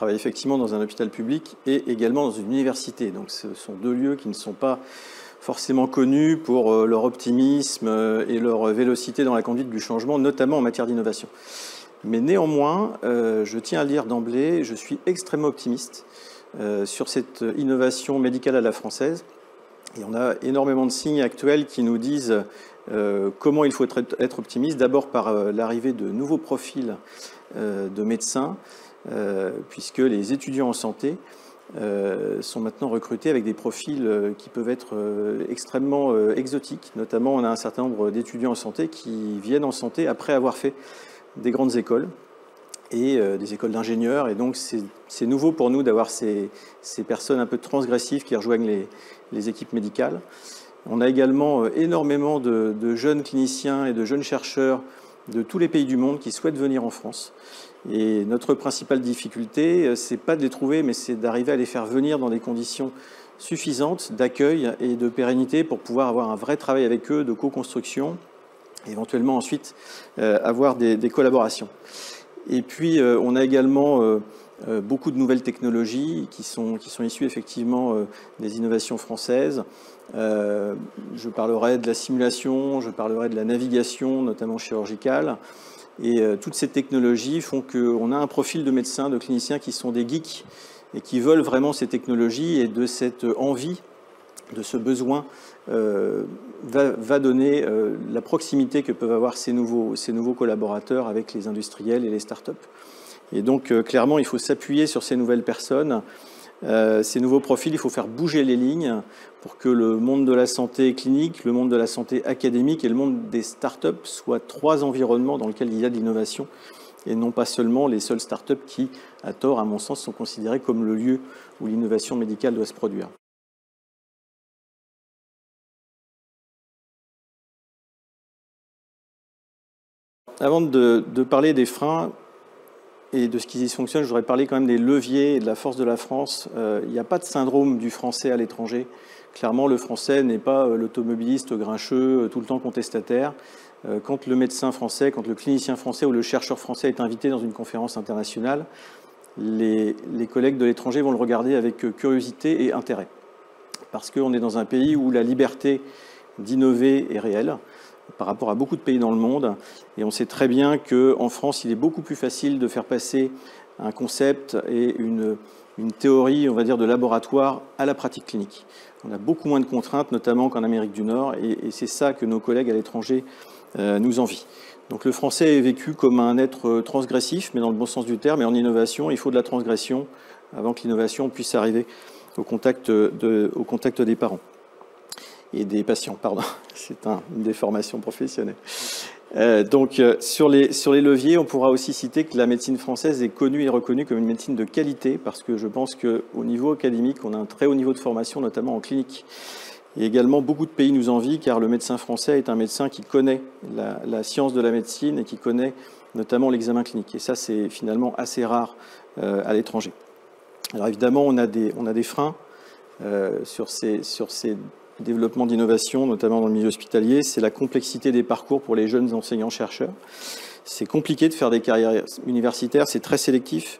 travaille effectivement dans un hôpital public et également dans une université. Donc ce sont deux lieux qui ne sont pas forcément connus pour leur optimisme et leur vélocité dans la conduite du changement, notamment en matière d'innovation. Mais néanmoins, je tiens à le dire d'emblée, je suis extrêmement optimiste sur cette innovation médicale à la française. Et on a énormément de signes actuels qui nous disent comment il faut être optimiste. D'abord par l'arrivée de nouveaux profils de médecins, puisque les étudiants en santé sont maintenant recrutés avec des profils qui peuvent être extrêmement exotiques. Notamment, on a un certain nombre d'étudiants en santé qui viennent en santé après avoir fait des grandes écoles et des écoles d'ingénieurs. Et donc, c'est nouveau pour nous d'avoir ces personnes un peu transgressives qui rejoignent les équipes médicales. On a également énormément de jeunes cliniciens et de jeunes chercheurs de tous les pays du monde qui souhaitent venir en France. Et notre principale difficulté, c'est pas de les trouver, mais c'est d'arriver à les faire venir dans des conditions suffisantes d'accueil et de pérennité pour pouvoir avoir un vrai travail avec eux, de co-construction, et éventuellement ensuite avoir des collaborations. Et puis, on a également beaucoup de nouvelles technologies qui sont issues effectivement des innovations françaises. Je parlerai de la simulation, je parlerai de la navigation, notamment chirurgicale. Et toutes ces technologies font qu'on a un profil de médecins, de cliniciens qui sont des geeks et qui veulent vraiment ces technologies, et de cette envie, de ce besoin, va donner la proximité que peuvent avoir ces nouveaux collaborateurs avec les industriels et les startups. Et donc, clairement, il faut s'appuyer sur ces nouvelles personnes, ces nouveaux profils. Il faut faire bouger les lignes pour que le monde de la santé clinique, le monde de la santé académique et le monde des startups soient trois environnements dans lesquels il y a de l'innovation, et non pas seulement les seules startups qui, à tort, à mon sens, sont considérées comme le lieu où l'innovation médicale doit se produire. Avant de parler des freins et de ce qui fonctionne, je voudrais parler quand même des leviers et de la force de la France. Il n'y a pas de syndrome du français à l'étranger. Clairement, le français n'est pas l'automobiliste grincheux, tout le temps contestataire. Quand le médecin français, quand le clinicien français ou le chercheur français est invité dans une conférence internationale, les collègues de l'étranger vont le regarder avec curiosité et intérêt. Parce qu'on est dans un pays où la liberté d'innover est réelle par rapport à beaucoup de pays dans le monde. Et on sait très bien qu'en France, il est beaucoup plus facile de faire passer un concept et une théorie, on va dire, de laboratoire à la pratique clinique. On a beaucoup moins de contraintes, notamment qu'en Amérique du Nord, et c'est ça que nos collègues à l'étranger nous envient. Donc le français est vécu comme un être transgressif, mais dans le bon sens du terme, et en innovation, il faut de la transgression avant que l'innovation puisse arriver au contact des parents. Et des patients, pardon, c'est une déformation professionnelle. Donc sur les leviers, on pourra aussi citer que la médecine française est connue et reconnue comme une médecine de qualité, parce que je pense qu'au niveau académique, on a un très haut niveau de formation, notamment en clinique. Et également, beaucoup de pays nous envient, car le médecin français est un médecin qui connaît la science de la médecine et qui connaît notamment l'examen clinique. Et ça, c'est finalement assez rare à l'étranger. Alors évidemment, on a des freins sur ces développement d'innovation, notamment dans le milieu hospitalier, c'est la complexité des parcours pour les jeunes enseignants-chercheurs. C'est compliqué de faire des carrières universitaires, c'est très sélectif,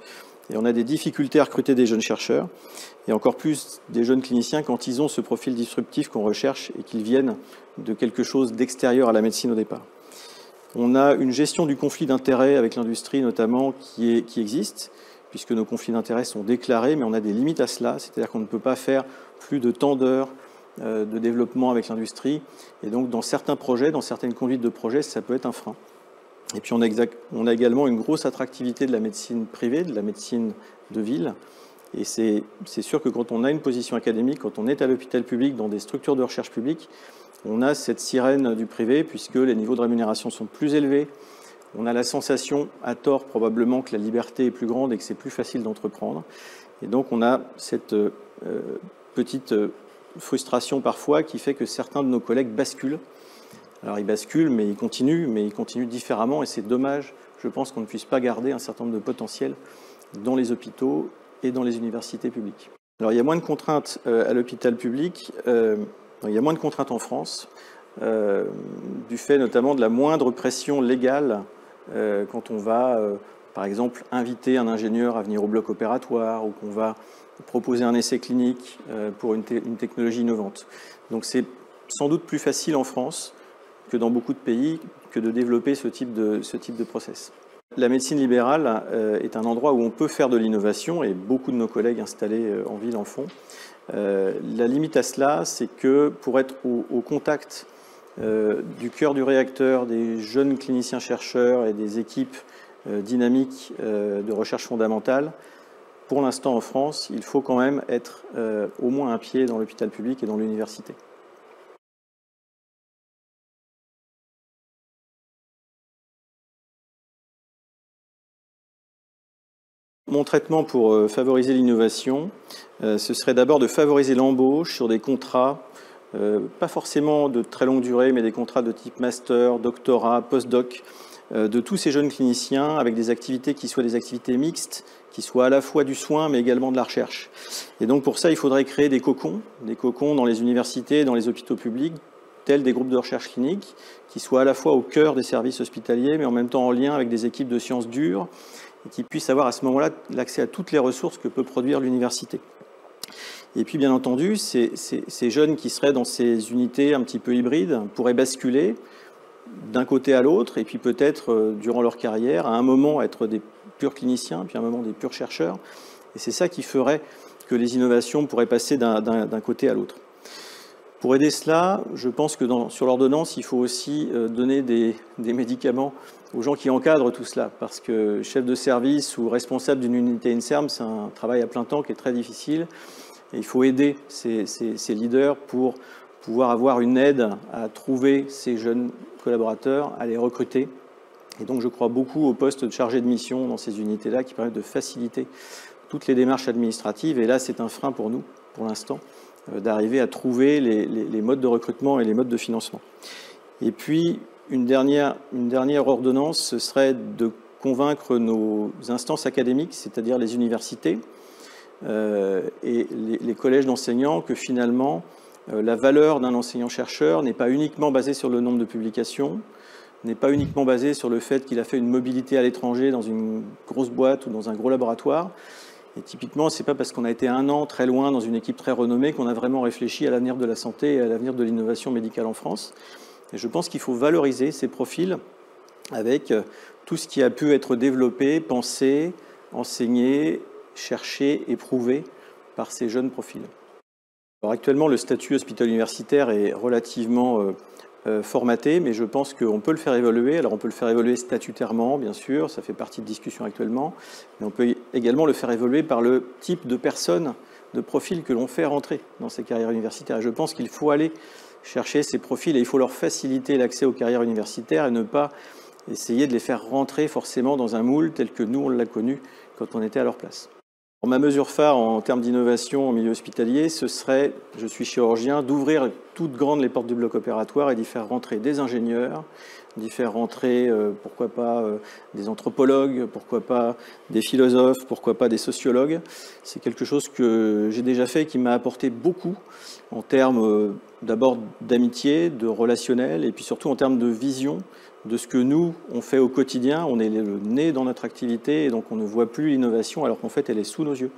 et on a des difficultés à recruter des jeunes chercheurs, et encore plus des jeunes cliniciens quand ils ont ce profil disruptif qu'on recherche et qu'ils viennent de quelque chose d'extérieur à la médecine au départ. On a une gestion du conflit d'intérêts avec l'industrie notamment qui existe, puisque nos conflits d'intérêts sont déclarés, mais on a des limites à cela, c'est-à-dire qu'on ne peut pas faire plus de tant d'heures de développement avec l'industrie, et donc dans certains projets, dans certaines conduites de projets, ça peut être un frein. Et puis on a également une grosse attractivité de la médecine privée, de la médecine de ville, et c'est sûr que quand on a une position académique, quand on est à l'hôpital public, dans des structures de recherche publique, on a cette sirène du privé, puisque les niveaux de rémunération sont plus élevés, on a la sensation, à tort probablement, que la liberté est plus grande et que c'est plus facile d'entreprendre, et donc on a cette petite frustration parfois qui fait que certains de nos collègues basculent. Alors ils basculent, mais ils continuent différemment, et c'est dommage, je pense, qu'on ne puisse pas garder un certain nombre de potentiels dans les hôpitaux et dans les universités publiques. Alors il y a moins de contraintes à l'hôpital public, il y a moins de contraintes en France, du fait notamment de la moindre pression légale quand on va par exemple, inviter un ingénieur à venir au bloc opératoire ou qu'on va proposer un essai clinique pour une technologie innovante. Donc c'est sans doute plus facile en France que dans beaucoup de pays que de développer ce type de process. La médecine libérale est un endroit où on peut faire de l'innovation et beaucoup de nos collègues installés en ville en font. La limite à cela, c'est que pour être au contact du cœur du réacteur, des jeunes cliniciens-chercheurs et des équipes dynamiques de recherche fondamentale, pour l'instant en France, il faut quand même être au moins un pied dans l'hôpital public et dans l'université. Mon traitement pour favoriser l'innovation, ce serait d'abord de favoriser l'embauche sur des contrats, pas forcément de très longue durée, mais des contrats de type master, doctorat, postdoc, de tous ces jeunes cliniciens avec des activités qui soient des activités mixtes, qui soient à la fois du soin, mais également de la recherche. Et donc pour ça, il faudrait créer des cocons dans les universités, dans les hôpitaux publics, tels des groupes de recherche clinique, qui soient à la fois au cœur des services hospitaliers, mais en même temps en lien avec des équipes de sciences dures, et qui puissent avoir à ce moment-là l'accès à toutes les ressources que peut produire l'université. Et puis bien entendu, ces jeunes qui seraient dans ces unités un petit peu hybrides pourraient basculer d'un côté à l'autre, et puis peut-être durant leur carrière, à un moment être des purs cliniciens, puis à un moment des purs chercheurs. Et c'est ça qui ferait que les innovations pourraient passer d'un côté à l'autre. Pour aider cela, je pense que sur l'ordonnance, il faut aussi donner des médicaments aux gens qui encadrent tout cela, parce que chef de service ou responsable d'une unité INSERM, c'est un travail à plein temps qui est très difficile. Et il faut aider ces leaders pour pouvoir avoir une aide à trouver ces jeunes collaborateurs, à les recruter. Et donc je crois beaucoup au poste de chargé de mission dans ces unités-là qui permettent de faciliter toutes les démarches administratives. Et là, c'est un frein pour nous, pour l'instant, d'arriver à trouver les modes de recrutement et les modes de financement. Et puis, une dernière ordonnance, ce serait de convaincre nos instances académiques, c'est-à-dire les universités et les collèges d'enseignants, que finalement, la valeur d'un enseignant-chercheur n'est pas uniquement basée sur le nombre de publications, n'est pas uniquement basée sur le fait qu'il a fait une mobilité à l'étranger dans une grosse boîte ou dans un gros laboratoire. Et typiquement, ce n'est pas parce qu'on a été un an très loin dans une équipe très renommée qu'on a vraiment réfléchi à l'avenir de la santé et à l'avenir de l'innovation médicale en France. Et je pense qu'il faut valoriser ces profils avec tout ce qui a pu être développé, pensé, enseigné, cherché et prouvé par ces jeunes profils. Alors actuellement, le statut hospital-universitaire est relativement formaté, mais je pense qu'on peut le faire évoluer. Alors on peut le faire évoluer statutairement, bien sûr, ça fait partie de discussion actuellement, mais on peut également le faire évoluer par le type de personnes, de profils que l'on fait rentrer dans ces carrières universitaires. Et je pense qu'il faut aller chercher ces profils et il faut leur faciliter l'accès aux carrières universitaires et ne pas essayer de les faire rentrer forcément dans un moule tel que nous on l'a connu quand on était à leur place. Ma mesure phare en termes d'innovation au milieu hospitalier, ce serait, je suis chirurgien, d'ouvrir toutes grandes les portes du bloc opératoire et d'y faire rentrer des ingénieurs, d'y faire rentrer, pourquoi pas, des anthropologues, pourquoi pas des philosophes, pourquoi pas des sociologues. C'est quelque chose que j'ai déjà fait et qui m'a apporté beaucoup en termes d'abord d'amitié, de relationnel et puis surtout en termes de vision de ce que nous, on fait au quotidien. On est le nez dans notre activité et donc on ne voit plus l'innovation alors qu'en fait elle est sous nos yeux.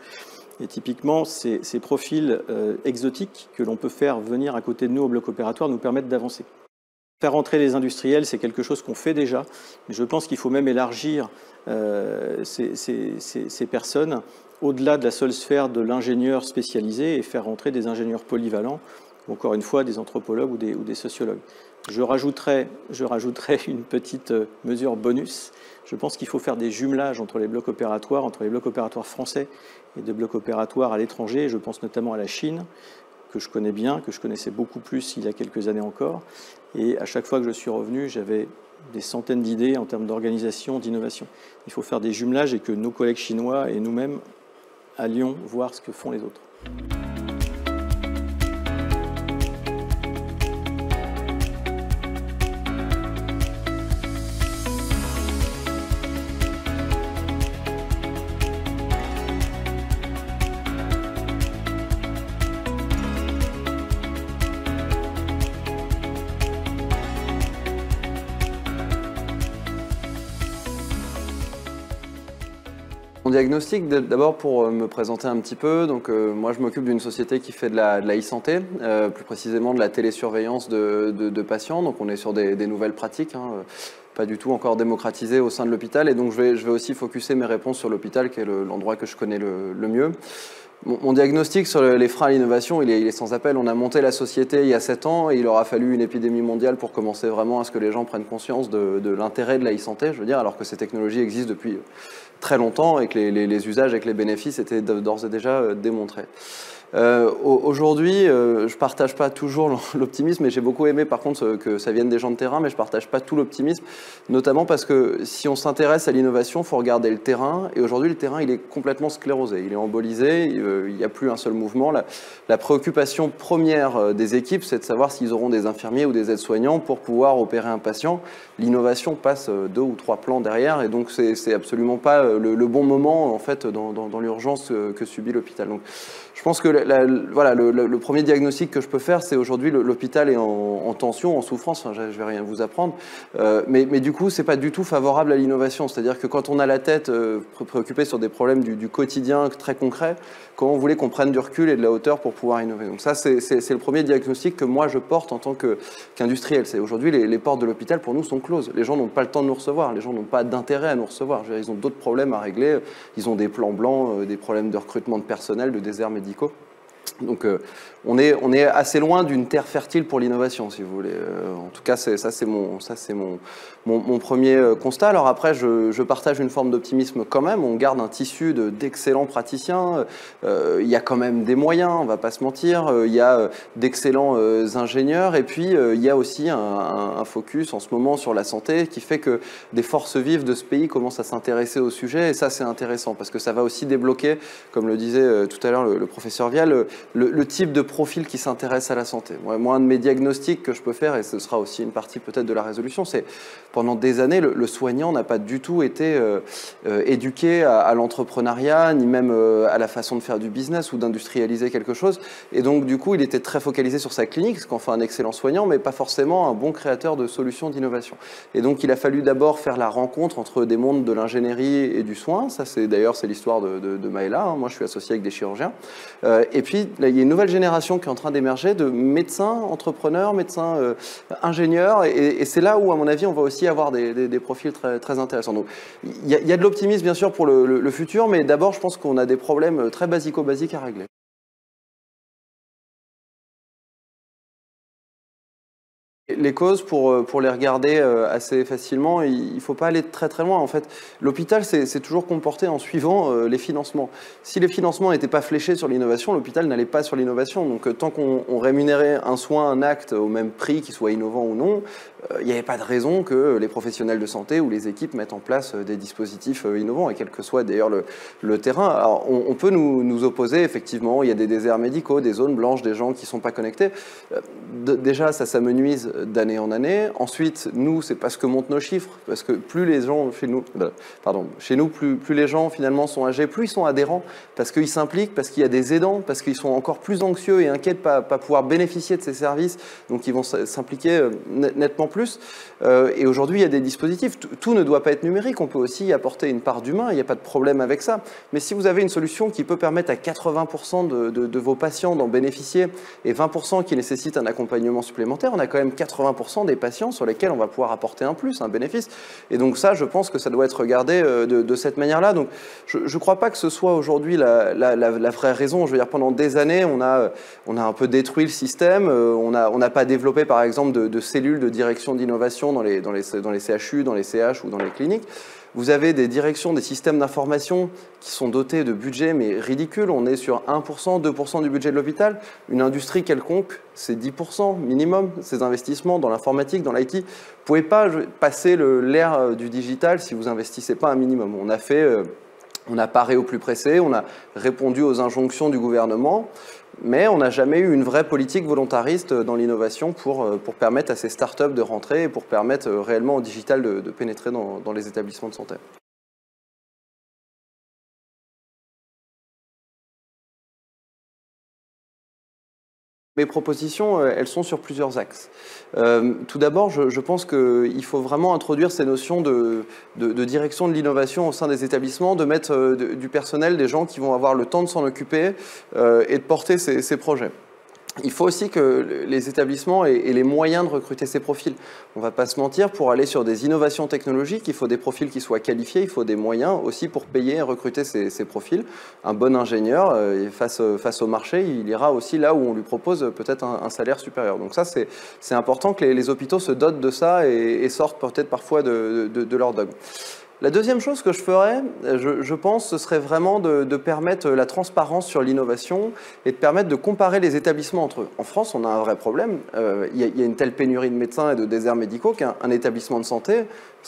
Et typiquement, ces profils exotiques que l'on peut faire venir à côté de nous au bloc opératoire nous permettent d'avancer. Faire rentrer les industriels, c'est quelque chose qu'on fait déjà, mais je pense qu'il faut même élargir ces personnes au-delà de la seule sphère de l'ingénieur spécialisé et faire rentrer des ingénieurs polyvalents, ou encore une fois des anthropologues ou des sociologues. Je rajouterai une petite mesure bonus. Je pense qu'il faut faire des jumelages entre les blocs opératoires français et des blocs opératoires à l'étranger. Je pense notamment à la Chine, que je connais bien, que je connaissais beaucoup plus il y a quelques années encore. Et à chaque fois que je suis revenu, j'avais des centaines d'idées en termes d'organisation, d'innovation. Il faut faire des jumelages et que nos collègues chinois et nous-mêmes allions voir ce que font les autres. diagnostic, d'abord pour me présenter un petit peu, donc moi je m'occupe d'une société qui fait de la e-santé, plus précisément de la télésurveillance de patients, donc on est sur des nouvelles pratiques, hein, pas du tout encore démocratisées au sein de l'hôpital, et donc je vais aussi focuser mes réponses sur l'hôpital, qui est l'endroit que je connais le mieux. Mon diagnostic sur les freins à l'innovation, il est sans appel. On a monté la société il y a 7 ans et il aura fallu une épidémie mondiale pour commencer vraiment à ce que les gens prennent conscience de l'intérêt de la e-santé, je veux dire, alors que ces technologies existent depuis très longtemps et que les usages et que les bénéfices étaient d'ores et déjà démontrés. Aujourd'hui, je partage pas toujours l'optimisme, et j'ai beaucoup aimé par contre que ça vienne des gens de terrain, mais je partage pas tout l'optimisme, notamment parce que si on s'intéresse à l'innovation, il faut regarder le terrain, et aujourd'hui le terrain il est complètement sclérosé, il est embolisé, il n'y a plus un seul mouvement. La préoccupation première des équipes, c'est de savoir s'ils auront des infirmiers ou des aides-soignants pour pouvoir opérer un patient. L'innovation passe 2 ou 3 plans derrière, et donc c'est absolument pas le bon moment en fait dans l'urgence que subit l'hôpital. Donc je pense que voilà, le premier diagnostic que je peux faire, c'est aujourd'hui l'hôpital est en tension, en souffrance. Enfin, je vais rien vous apprendre, mais du coup, c'est pas du tout favorable à l'innovation. C'est-à-dire que quand on a la tête préoccupée sur des problèmes du quotidien très concrets, comment vous voulez qu'on prenne du recul et de la hauteur pour pouvoir innover? Donc ça, c'est le premier diagnostic que moi je porte en tant qu'industriel. C'est aujourd'hui les portes de l'hôpital pour nous sont closes. Les gens n'ont pas le temps de nous recevoir. Les gens n'ont pas d'intérêt à nous recevoir. Ils ont d'autres problèmes à régler. Ils ont des plans blancs, des problèmes de recrutement de personnel, de déserts médicaux. Donc on est assez loin d'une terre fertile pour l'innovation, si vous voulez. En tout cas, ça c'est mon premier constat. Alors après, je partage une forme d'optimisme quand même. On garde un tissu d'excellents praticiens. Il y a quand même des moyens, on va pas se mentir. Il y a d'excellents ingénieurs. Et puis, il y a aussi un focus en ce moment sur la santé qui fait que des forces vives de ce pays commencent à s'intéresser au sujet. Et ça, c'est intéressant parce que ça va aussi débloquer, comme le disait tout à l'heure le professeur Vial, le type de profil qui s'intéresse à la santé. Moi, un de mes diagnostics que je peux faire, et ce sera aussi une partie peut-être de la résolution, c'est pendant des années, le soignant n'a pas du tout été éduqué à l'entrepreneuriat, ni même à la façon de faire du business ou d'industrialiser quelque chose. Et donc, du coup, il était très focalisé sur sa clinique, ce qu'en fait un excellent soignant, mais pas forcément un bon créateur de solutions d'innovation. Et donc, il a fallu d'abord faire la rencontre entre des mondes de l'ingénierie et du soin. Ça, c'est l'histoire de Maëla. Hein. Moi, je suis associé avec des chirurgiens. Et puis, là, il y a une nouvelle génération qui est en train d'émerger de médecins, entrepreneurs, médecins, ingénieurs. Et c'est là où, à mon avis, on va aussi avoir des profils très, très intéressants. Donc, il y a de l'optimisme, bien sûr, pour le futur, mais d'abord, je pense qu'on a des problèmes très basico-basiques à régler. Les causes, pour les regarder assez facilement, il ne faut pas aller très très loin. En fait, l'hôpital c'est toujours comporté en suivant les financements. Si les financements n'étaient pas fléchés sur l'innovation, l'hôpital n'allait pas sur l'innovation. Donc tant qu'on rémunérait un soin, un acte au même prix, qu'il soit innovant ou non, il n'y avait pas de raison que les professionnels de santé ou les équipes mettent en place des dispositifs innovants, et quel que soit d'ailleurs le terrain. Alors on peut nous opposer, effectivement, il y a des déserts médicaux, des zones blanches, des gens qui ne sont pas connectés. Déjà, ça m'amenuise d'année en année. Ensuite, nous, c'est parce que montent nos chiffres, parce que plus les gens chez nous, plus les gens finalement sont âgés, plus ils sont adhérents, parce qu'ils s'impliquent, parce qu'il y a des aidants, parce qu'ils sont encore plus anxieux et inquiets de pas pouvoir bénéficier de ces services, donc ils vont s'impliquer nettement plus. Et aujourd'hui, il y a des dispositifs. Tout ne doit pas être numérique. On peut aussi y apporter une part d'humain. Il n'y a pas de problème avec ça. Mais si vous avez une solution qui peut permettre à 80% de vos patients d'en bénéficier et 20% qui nécessitent un accompagnement supplémentaire, on a quand même 80% des patients sur lesquels on va pouvoir apporter un plus, un bénéfice. Et donc ça, je pense que ça doit être regardé de cette manière-là. Donc je ne crois pas que ce soit aujourd'hui la vraie raison. Je veux dire, pendant des années, on a un peu détruit le système. On n'a pas développé, par exemple, de cellules de direction d'innovation dans les CHU, dans les CH ou dans les cliniques. Vous avez des directions, des systèmes d'information qui sont dotés de budgets, mais ridicules. On est sur 1%, 2% du budget de l'hôpital. Une industrie quelconque, c'est 10% minimum, ces investissements dans l'informatique, dans l'IT. Vous ne pouvez pas passer l'ère du digital si vous n'investissez pas un minimum. On a paré au plus pressé, on a répondu aux injonctions du gouvernement, mais on n'a jamais eu une vraie politique volontariste dans l'innovation pour permettre à ces startups de rentrer et pour permettre réellement au digital de pénétrer dans les établissements de santé. Mes propositions, elles sont sur plusieurs axes. Tout d'abord, je pense qu'il faut vraiment introduire ces notions de direction de l'innovation au sein des établissements, de mettre du personnel, des gens qui vont avoir le temps de s'en occuper et de porter ces projets. Il faut aussi que les établissements aient les moyens de recruter ces profils. On ne va pas se mentir, pour aller sur des innovations technologiques, il faut des profils qui soient qualifiés, il faut des moyens aussi pour payer et recruter ces profils. Un bon ingénieur, face au marché, il ira aussi là où on lui propose peut-être un salaire supérieur. Donc ça, c'est important que les hôpitaux se dotent de ça et sortent peut-être parfois de leur dogme. La deuxième chose que je ferais, je pense, ce serait vraiment de permettre la transparence sur l'innovation et de permettre de comparer les établissements entre eux. En France, on a un vrai problème. Il y a une telle pénurie de médecins et de déserts médicaux qu'un établissement de santé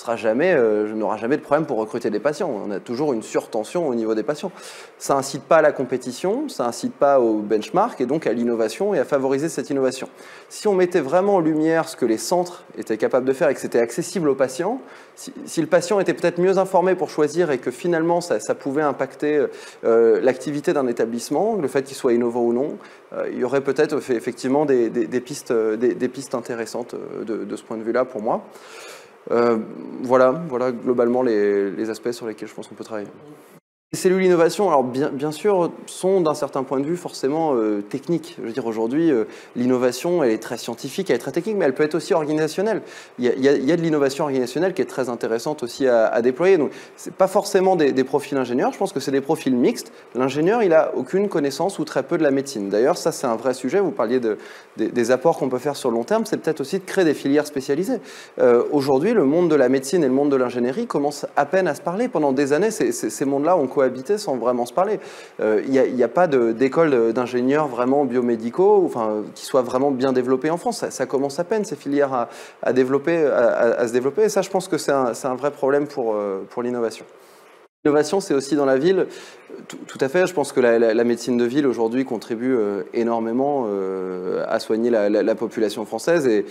n'aura jamais de problème pour recruter des patients. On a toujours une surtension au niveau des patients. Ça incite pas à la compétition, ça incite pas au benchmark et donc à l'innovation et à favoriser cette innovation. Si on mettait vraiment en lumière ce que les centres étaient capables de faire et que c'était accessible aux patients, si le patient était peut-être mieux informé pour choisir et que finalement ça pouvait impacter l'activité d'un établissement, le fait qu'il soit innovant ou non, il y aurait peut-être effectivement des pistes intéressantes de ce point de vue-là pour moi. Voilà globalement les aspects sur lesquels je pense qu'on peut travailler. Les cellules innovation, alors bien sûr, sont d'un certain point de vue forcément techniques. Je veux dire, aujourd'hui, l'innovation, elle est très scientifique, elle est très technique, mais elle peut être aussi organisationnelle. Il y a de l'innovation organisationnelle qui est très intéressante aussi à déployer. Donc, c'est pas forcément des profils ingénieurs, je pense que c'est des profils mixtes. L'ingénieur, il a aucune connaissance ou très peu de la médecine. D'ailleurs, ça, c'est un vrai sujet. Vous parliez des apports qu'on peut faire sur le long terme, c'est peut-être aussi de créer des filières spécialisées. Aujourd'hui, le monde de la médecine et le monde de l'ingénierie commencent à peine à se parler. Pendant des années, ces mondes-là ont cohabiter sans vraiment se parler. Il n'y a pas d'école d'ingénieurs vraiment biomédicaux enfin, qui soient vraiment bien développées en France. Ça commence à peine, ces filières à se développer. Et ça, je pense que c'est un vrai problème pour l'innovation. L'innovation, c'est aussi dans la ville. Tout à fait, je pense que la médecine de ville aujourd'hui contribue énormément à soigner la population française et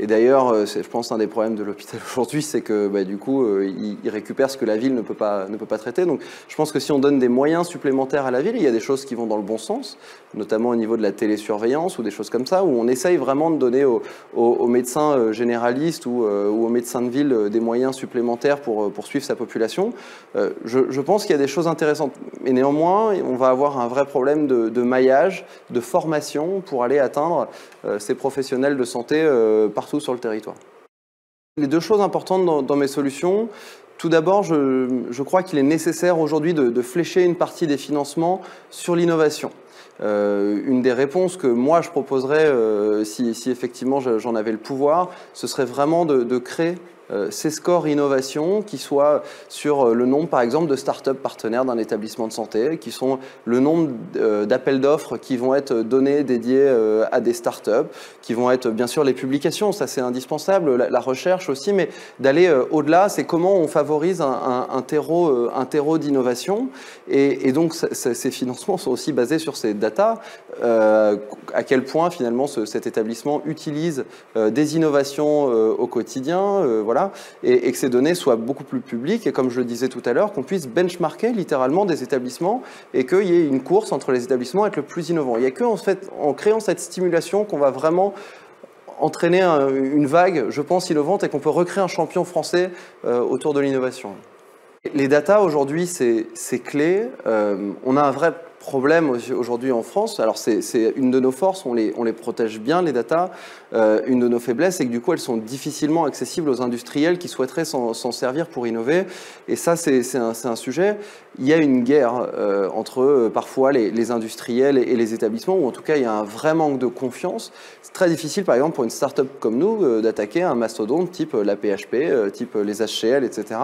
d'ailleurs, je pense un des problèmes de l'hôpital aujourd'hui, c'est que du coup, il récupère ce que la ville ne peut pas traiter. Donc je pense que si on donne des moyens supplémentaires à la ville, il y a des choses qui vont dans le bon sens, notamment au niveau de la télésurveillance ou des choses comme ça, où on essaye vraiment de donner aux médecins généralistes ou aux médecins de ville des moyens supplémentaires pour suivre sa population. Je pense qu'il y a des choses intéressantes. Et néanmoins, on va avoir un vrai problème de maillage, de formation pour aller atteindre ces professionnels de santé partout sur le territoire. Les deux choses importantes dans mes solutions, tout d'abord, je crois qu'il est nécessaire aujourd'hui de flécher une partie des financements sur l'innovation. Une des réponses que moi je proposerais, si effectivement j'en avais le pouvoir, ce serait vraiment de créer ces scores innovation qui soient sur le nombre, par exemple, de start-up partenaires d'un établissement de santé, qui sont le nombre d'appels d'offres qui vont être donnés, dédiés à des start-up, qui vont être, bien sûr, les publications, ça c'est indispensable, la recherche aussi, mais d'aller au-delà, c'est comment on favorise un terreau d'innovation. Et donc, ces financements sont aussi basés sur ces data, à quel point, finalement, cet établissement utilise des innovations au quotidien, voilà, et que ces données soient beaucoup plus publiques et comme je le disais tout à l'heure, qu'on puisse benchmarker littéralement des établissements et qu'il y ait une course entre les établissements à être le plus innovant. Il n'y a que en créant cette stimulation qu'on va vraiment entraîner une vague, je pense, innovante et qu'on peut recréer un champion français autour de l'innovation. Les data aujourd'hui, c'est clé. On a un vrai problème aujourd'hui en France. Alors c'est une de nos forces, on les protège bien, les data. Une de nos faiblesses, c'est que du coup, elles sont difficilement accessibles aux industriels qui souhaiteraient s'en servir pour innover. Et ça, c'est un sujet. Il y a une guerre entre parfois les industriels et les établissements, ou en tout cas, il y a un vrai manque de confiance. C'est très difficile, par exemple, pour une start-up comme nous, d'attaquer un mastodonte type la PHP, type les HCL, etc.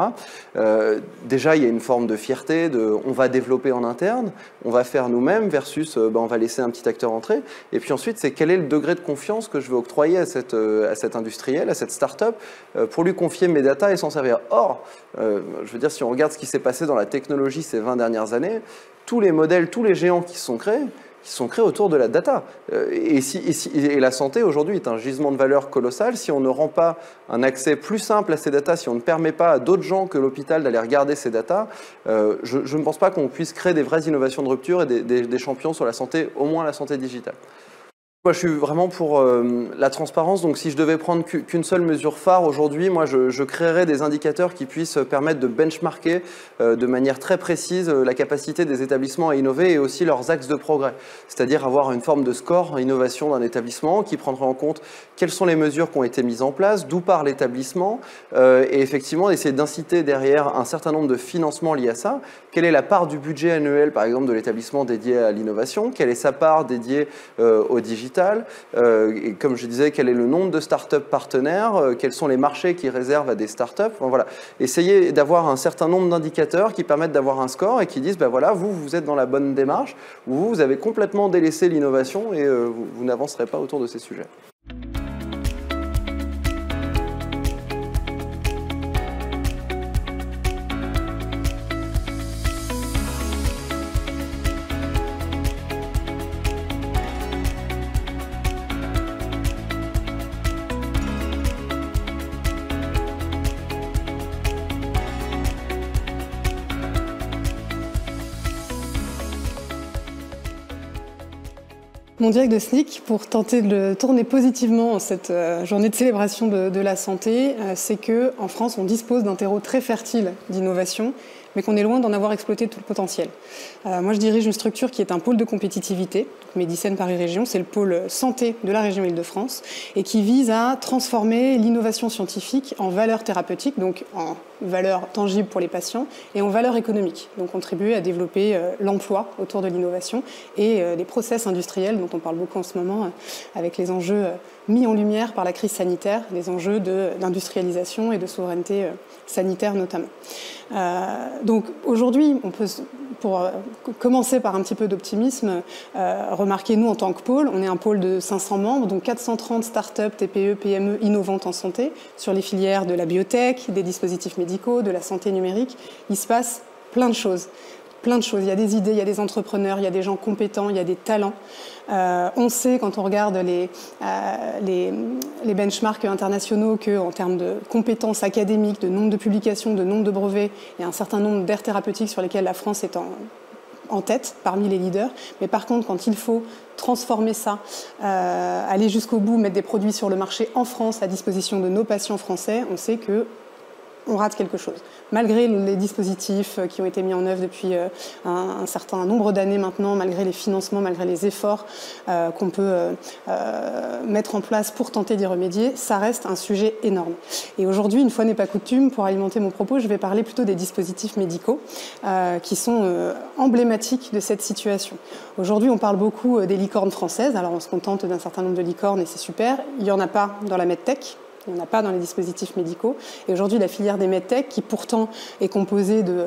Déjà, il y a une forme de fierté, on va développer en interne, on va faire nous-mêmes versus on va laisser un petit acteur entrer. Et puis ensuite, c'est quel est le degré de confiance que je veux octroyer à cet industriel, à cette start-up, pour lui confier mes datas et s'en servir. Or, je veux dire, si on regarde ce qui s'est passé dans la technologie ces 20 dernières années, tous les modèles, tous les géants qui se sont créés autour de la data. Et la santé, aujourd'hui, est un gisement de valeur colossal. Si on ne rend pas un accès plus simple à ces datas, si on ne permet pas à d'autres gens que l'hôpital d'aller regarder ces datas, je ne pense pas qu'on puisse créer des vraies innovations de rupture et des champions sur la santé, au moins la santé digitale. Moi, je suis vraiment pour la transparence. Donc, si je devais prendre qu'une seule mesure phare aujourd'hui, moi, je créerais des indicateurs qui puissent permettre de benchmarker de manière très précise la capacité des établissements à innover et aussi leurs axes de progrès. C'est-à-dire avoir une forme de score innovation d'un établissement qui prendrait en compte quelles sont les mesures qui ont été mises en place, d'où part l'établissement, et effectivement essayer d'inciter derrière un certain nombre de financements liés à ça. Quelle est la part du budget annuel, par exemple, de l'établissement dédié à l'innovation? Quelle est sa part dédiée au digital? Et comme je disais, quel est le nombre de startups partenaires? Quels sont les marchés qui réservent à des startups? Enfin, voilà. Essayer d'avoir un certain nombre d'indicateurs qui permettent d'avoir un score et qui disent, ben voilà, vous êtes dans la bonne démarche, ou vous avez complètement délaissé l'innovation et vous n'avancerez pas autour de ces sujets. Mon direct de SNIC, pour tenter de le tourner positivement en cette journée de célébration de la santé, c'est qu'en France, on dispose d'un terreau très fertile d'innovation, mais qu'on est loin d'en avoir exploité tout le potentiel. Moi, je dirige une structure qui est un pôle de compétitivité, Médicène Paris Région, c'est le pôle santé de la région Île-de-France, et qui vise à transformer l'innovation scientifique en valeur thérapeutique, donc en valeur tangible pour les patients, et en valeur économique, donc contribuer à développer l'emploi autour de l'innovation et les process industriels dont on parle beaucoup en ce moment, avec les enjeux mis en lumière par la crise sanitaire, les enjeux d'industrialisation et de souveraineté sanitaire notamment. Donc aujourd'hui, on peut, pour commencer par un petit peu d'optimisme, remarquer, nous en tant que pôle, on est un pôle de 500 membres, donc 430 startups, TPE, PME innovantes en santé, sur les filières de la biotech, des dispositifs médicaux, de la santé numérique. Il se passe plein de choses. Plein de choses. Il y a des idées, il y a des entrepreneurs, il y a des gens compétents, il y a des talents. On sait, quand on regarde les benchmarks internationaux, qu'en termes de compétences académiques, de nombre de publications, de nombre de brevets, il y a un certain nombre d'aires thérapeutiques sur lesquelles la France est en tête, parmi les leaders. Mais par contre, quand il faut transformer ça, aller jusqu'au bout, mettre des produits sur le marché en France, à disposition de nos patients français, on sait que on rate quelque chose. Malgré les dispositifs qui ont été mis en œuvre depuis un certain nombre d'années maintenant, malgré les financements, malgré les efforts qu'on peut mettre en place pour tenter d'y remédier, ça reste un sujet énorme. Et aujourd'hui, une fois n'est pas coutume, pour alimenter mon propos, je vais parler plutôt des dispositifs médicaux qui sont emblématiques de cette situation. Aujourd'hui, on parle beaucoup des licornes françaises. Alors, on se contente d'un certain nombre de licornes et c'est super. Il n'y en a pas dans la medtech. Il n'y en a pas dans les dispositifs médicaux. Et aujourd'hui, la filière des medtech, qui pourtant est composée de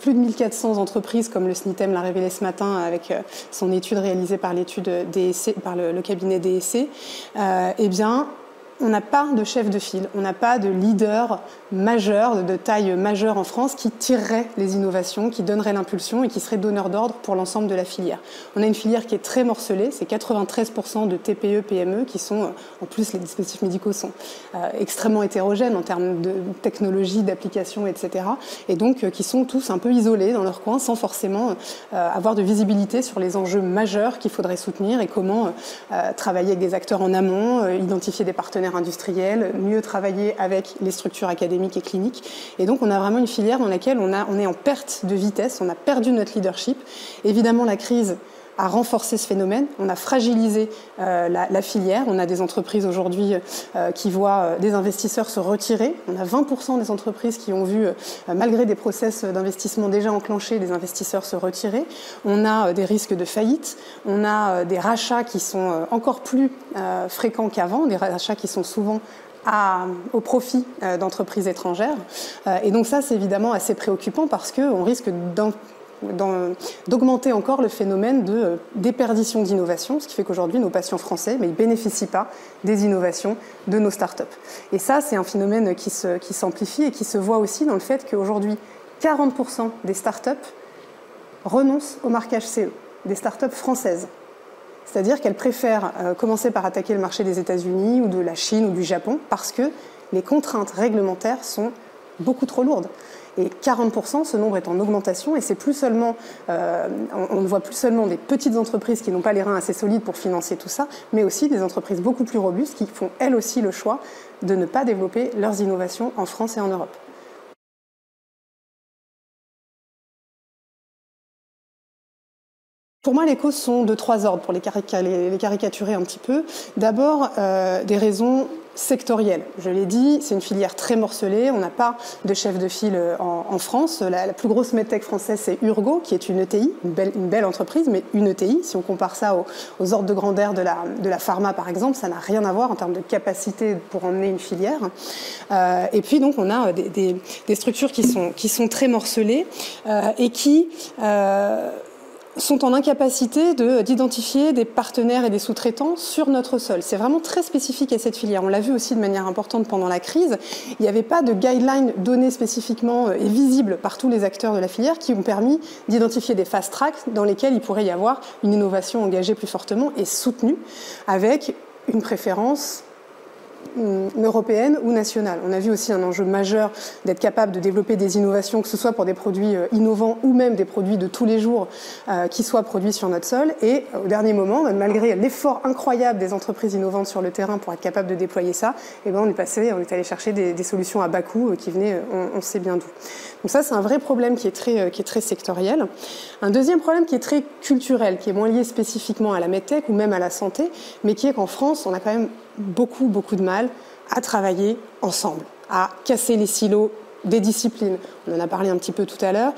plus de 1400 entreprises, comme le SNITEM l'a révélé ce matin avec son étude réalisée par le cabinet DSC, eh bien, on n'a pas de chef de file, on n'a pas de leader majeur, de taille majeure en France qui tirerait les innovations, qui donnerait l'impulsion et qui serait donneur d'ordre pour l'ensemble de la filière. On a une filière qui est très morcelée, c'est 93% de TPE, PME qui sont, en plus les dispositifs médicaux sont extrêmement hétérogènes en termes de technologie, d'application, etc. Et donc qui sont tous un peu isolés dans leur coin sans forcément avoir de visibilité sur les enjeux majeurs qu'il faudrait soutenir et comment travailler avec des acteurs en amont, identifier des partenaires industriels, mieux travailler avec les structures académiques et cliniques. Et donc, on a vraiment une filière dans laquelle on est en perte de vitesse, on a perdu notre leadership. Évidemment, la crise a renforcé ce phénomène, on a fragilisé la filière, on a des entreprises aujourd'hui qui voient des investisseurs se retirer, on a 20% des entreprises qui ont vu, malgré des process d'investissement déjà enclenchés, des investisseurs se retirer, on a des risques de faillite, on a des rachats qui sont encore plus fréquents qu'avant, des rachats qui sont souvent au profit d'entreprises étrangères. Et donc ça, c'est évidemment assez préoccupant parce qu'on risque d'augmenter encore le phénomène de déperdition d'innovation, ce qui fait qu'aujourd'hui, nos patients français, ils ne bénéficient pas des innovations de nos startups. Et ça, c'est un phénomène qui s'amplifie et qui se voit aussi dans le fait qu'aujourd'hui, 40% des startups renoncent au marquage CE, des startups françaises. C'est-à-dire qu'elles préfèrent commencer par attaquer le marché des États-Unis ou de la Chine ou du Japon parce que les contraintes réglementaires sont beaucoup trop lourdes. Et 40%, ce nombre est en augmentation et c'est plus seulement, on ne voit plus seulement des petites entreprises qui n'ont pas les reins assez solides pour financer tout ça, mais aussi des entreprises beaucoup plus robustes qui font elles aussi le choix de ne pas développer leurs innovations en France et en Europe. Pour moi, les causes sont de 3 ordres, pour les caricaturer un petit peu. D'abord, des raisons sectorielles. Je l'ai dit, c'est une filière très morcelée, on n'a pas de chef de file en France. La plus grosse medtech française, c'est Urgo, qui est une ETI, une belle entreprise, mais une ETI. Si on compare ça aux ordres de grandeur de la pharma, par exemple, ça n'a rien à voir en termes de capacité pour emmener une filière. Et puis, donc, on a des structures qui sont très morcelées et qui sont en incapacité d'identifier des partenaires et des sous-traitants sur notre sol. C'est vraiment très spécifique à cette filière. On l'a vu aussi de manière importante pendant la crise. Il n'y avait pas de guidelines données spécifiquement et visibles par tous les acteurs de la filière qui ont permis d'identifier des fast tracks dans lesquels il pourrait y avoir une innovation engagée plus fortement et soutenue avec une préférence européenne ou nationale. On a vu aussi un enjeu majeur d'être capable de développer des innovations, que ce soit pour des produits innovants ou même des produits de tous les jours qui soient produits sur notre sol. Et au dernier moment, malgré l'effort incroyable des entreprises innovantes sur le terrain pour être capable de déployer ça, eh ben on est allé chercher des solutions à bas coût qui venaient, on sait bien d'où. Donc ça, c'est un vrai problème qui est très sectoriel. Un deuxième problème qui est très culturel, qui est moins lié spécifiquement à la medtech ou même à la santé, mais qui est qu'en France, on a quand même beaucoup de mal à travailler ensemble, à casser les silos des disciplines. On en a parlé un petit peu tout à l'heure,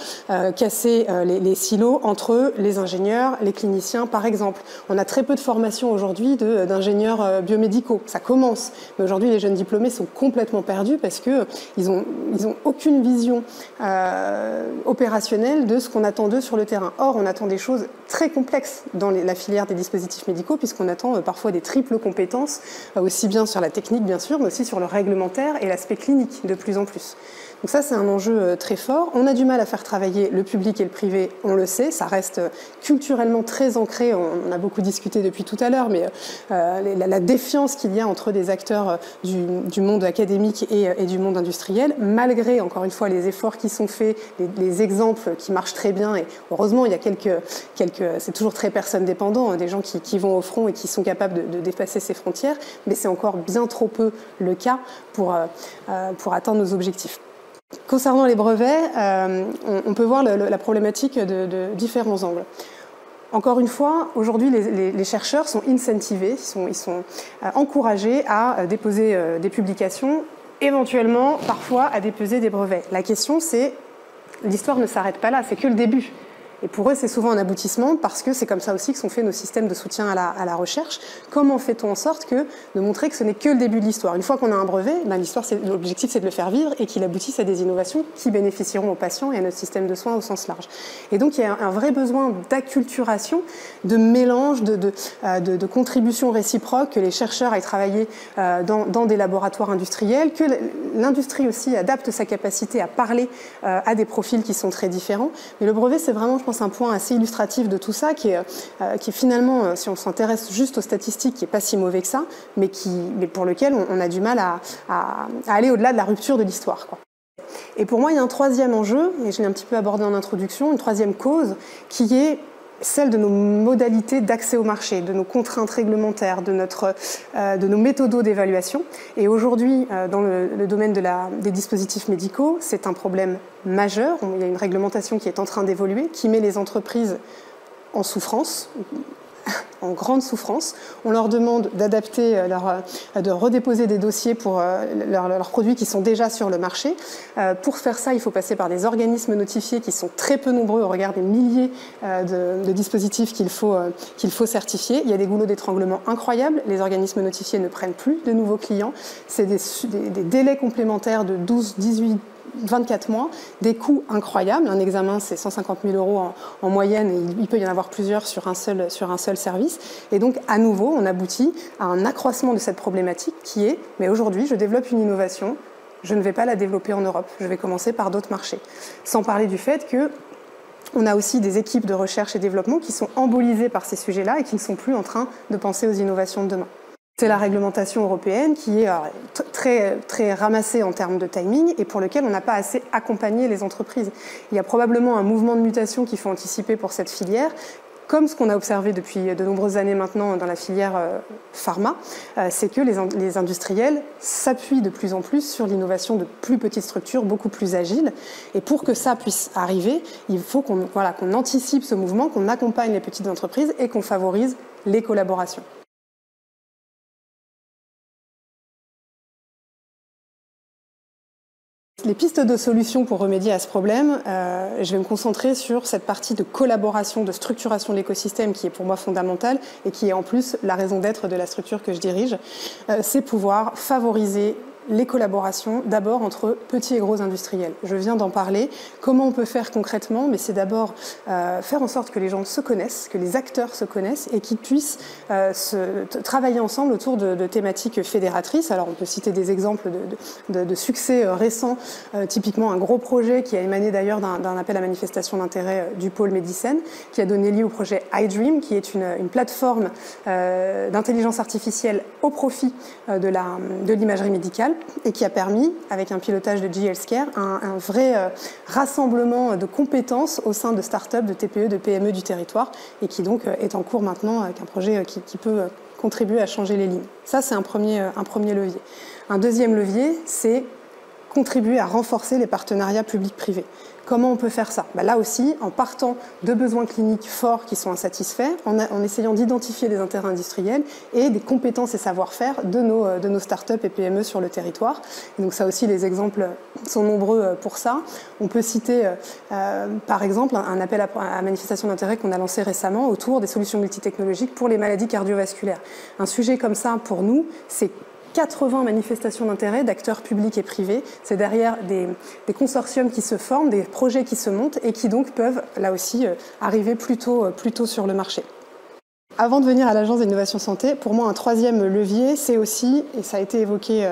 casser les silos entre les ingénieurs, les cliniciens, par exemple. On a très peu de formation aujourd'hui d'ingénieurs biomédicaux. Ça commence, mais aujourd'hui, les jeunes diplômés sont complètement perdus parce qu'ils ont aucune vision opérationnelle de ce qu'on attend d'eux sur le terrain. Or, on attend des choses très complexes dans la filière des dispositifs médicaux, puisqu'on attend parfois des triples compétences, aussi bien sur la technique, bien sûr, mais aussi sur le réglementaire et l'aspect clinique, de plus en plus. Donc ça, c'est un enjeu très fort. On a du mal à faire travailler le public et le privé, on le sait. Ça reste culturellement très ancré. On a beaucoup discuté depuis tout à l'heure, mais la défiance qu'il y a entre des acteurs du monde académique et du monde industriel, malgré, encore une fois, les efforts qui sont faits, les exemples qui marchent très bien. Et heureusement, il y a c'est toujours très personne dépendant, des gens qui vont au front et qui sont capables de dépasser ces frontières, mais c'est encore bien trop peu le cas pour atteindre nos objectifs. Concernant les brevets, on peut voir la problématique de différents angles. Encore une fois, aujourd'hui, les chercheurs sont incentivés, ils sont encouragés à déposer des publications, éventuellement, parfois, à déposer des brevets. La question, c'est, l'histoire ne s'arrête pas là, c'est que le début. Et pour eux, c'est souvent un aboutissement parce que c'est comme ça aussi que sont faits nos systèmes de soutien à la recherche. Comment fait-on en sorte de montrer que ce n'est que le début de l'histoire? Une fois qu'on a un brevet, l'objectif, c'est de le faire vivre et qu'il aboutisse à des innovations qui bénéficieront aux patients et à notre système de soins au sens large. Et donc, il y a un vrai besoin d'acculturation, de mélange, de contribution réciproque, que les chercheurs aillent travailler dans des laboratoires industriels, que l'industrie aussi adapte sa capacité à parler à des profils qui sont très différents. Mais le brevet, c'est vraiment, je pense, un point assez illustratif de tout ça, qui est finalement, si on s'intéresse juste aux statistiques, qui n'est pas si mauvais que ça, mais pour lequel on a du mal à aller au-delà de la rupture de l'histoire, quoi. Et pour moi, il y a un troisième enjeu, et je l'ai un petit peu abordé en introduction, une troisième cause, qui est celle de nos modalités d'accès au marché, de nos contraintes réglementaires, de nos méthodos d'évaluation. Et aujourd'hui, dans le domaine des dispositifs médicaux, c'est un problème majeur. Il y a une réglementation qui est en train d'évoluer, qui met les entreprises en souffrance, en grande souffrance. On leur demande d'adapter, de redéposer des dossiers pour leurs produits qui sont déjà sur le marché. Pour faire ça, il faut passer par des organismes notifiés qui sont très peu nombreux au regard des milliers de dispositifs qu'il faut certifier. Il y a des goulots d'étranglement incroyables. Les organismes notifiés ne prennent plus de nouveaux clients. C'est des délais complémentaires de 12, 18, 24 mois, des coûts incroyables. Un examen, c'est 150 000 € en moyenne, et il peut y en avoir plusieurs sur un seul service. Et donc, à nouveau, on aboutit à un accroissement de cette problématique qui est, mais aujourd'hui, je développe une innovation, je ne vais pas la développer en Europe, je vais commencer par d'autres marchés. Sans parler du fait que on a aussi des équipes de recherche et développement qui sont embolisées par ces sujets-là et qui ne sont plus en train de penser aux innovations de demain. C'est la réglementation européenne qui est très ramassée en termes de timing et pour lequel on n'a pas assez accompagné les entreprises. Il y a probablement un mouvement de mutation qu'il faut anticiper pour cette filière, comme ce qu'on a observé depuis de nombreuses années maintenant dans la filière pharma, c'est que les industriels s'appuient de plus en plus sur l'innovation de plus petites structures, beaucoup plus agiles. Et pour que ça puisse arriver, il faut qu'on anticipe ce mouvement, qu'on accompagne les petites entreprises et qu'on favorise les collaborations. Les pistes de solutions pour remédier à ce problème, je vais me concentrer sur cette partie de collaboration, de structuration de l'écosystème qui est pour moi fondamentale et qui est en plus la raison d'être de la structure que je dirige. C'est pouvoir favoriser les collaborations d'abord entre petits et gros industriels. Je viens d'en parler. Comment on peut faire concrètement? Mais c'est d'abord faire en sorte que les gens se connaissent, que les acteurs se connaissent et qu'ils puissent travailler ensemble autour de thématiques fédératrices. Alors on peut citer des exemples de succès récents, typiquement un gros projet qui a émané d'ailleurs d'un appel à manifestation d'intérêt du pôle Médicène, qui a donné lieu au projet iDream, qui est une plateforme d'intelligence artificielle au profit de l'imagerie médicale, et qui a permis, avec un pilotage de GE Healthcare, un vrai rassemblement de compétences au sein de start-up, de TPE, de PME du territoire, et qui donc est en cours maintenant avec un projet qui peut contribuer à changer les lignes. Ça, c'est un premier levier. Un deuxième levier, c'est contribuer à renforcer les partenariats publics-privés. Comment on peut faire ça? Là aussi, en partant de besoins cliniques forts qui sont insatisfaits, en essayant d'identifier les intérêts industriels et des compétences et savoir-faire de nos startups et PME sur le territoire. Et donc ça aussi, les exemples sont nombreux pour ça. On peut citer par exemple un appel à manifestation d'intérêt qu'on a lancé récemment autour des solutions multitechnologiques pour les maladies cardiovasculaires. Un sujet comme ça, pour nous, c'est 80 manifestations d'intérêt d'acteurs publics et privés. C'est derrière des consortiums qui se forment, des projets qui se montent et qui donc peuvent, là aussi, arriver plus tôt sur le marché. Avant de venir à l'Agence d'innovation santé, pour moi, un troisième levier, c'est aussi, et ça a été évoqué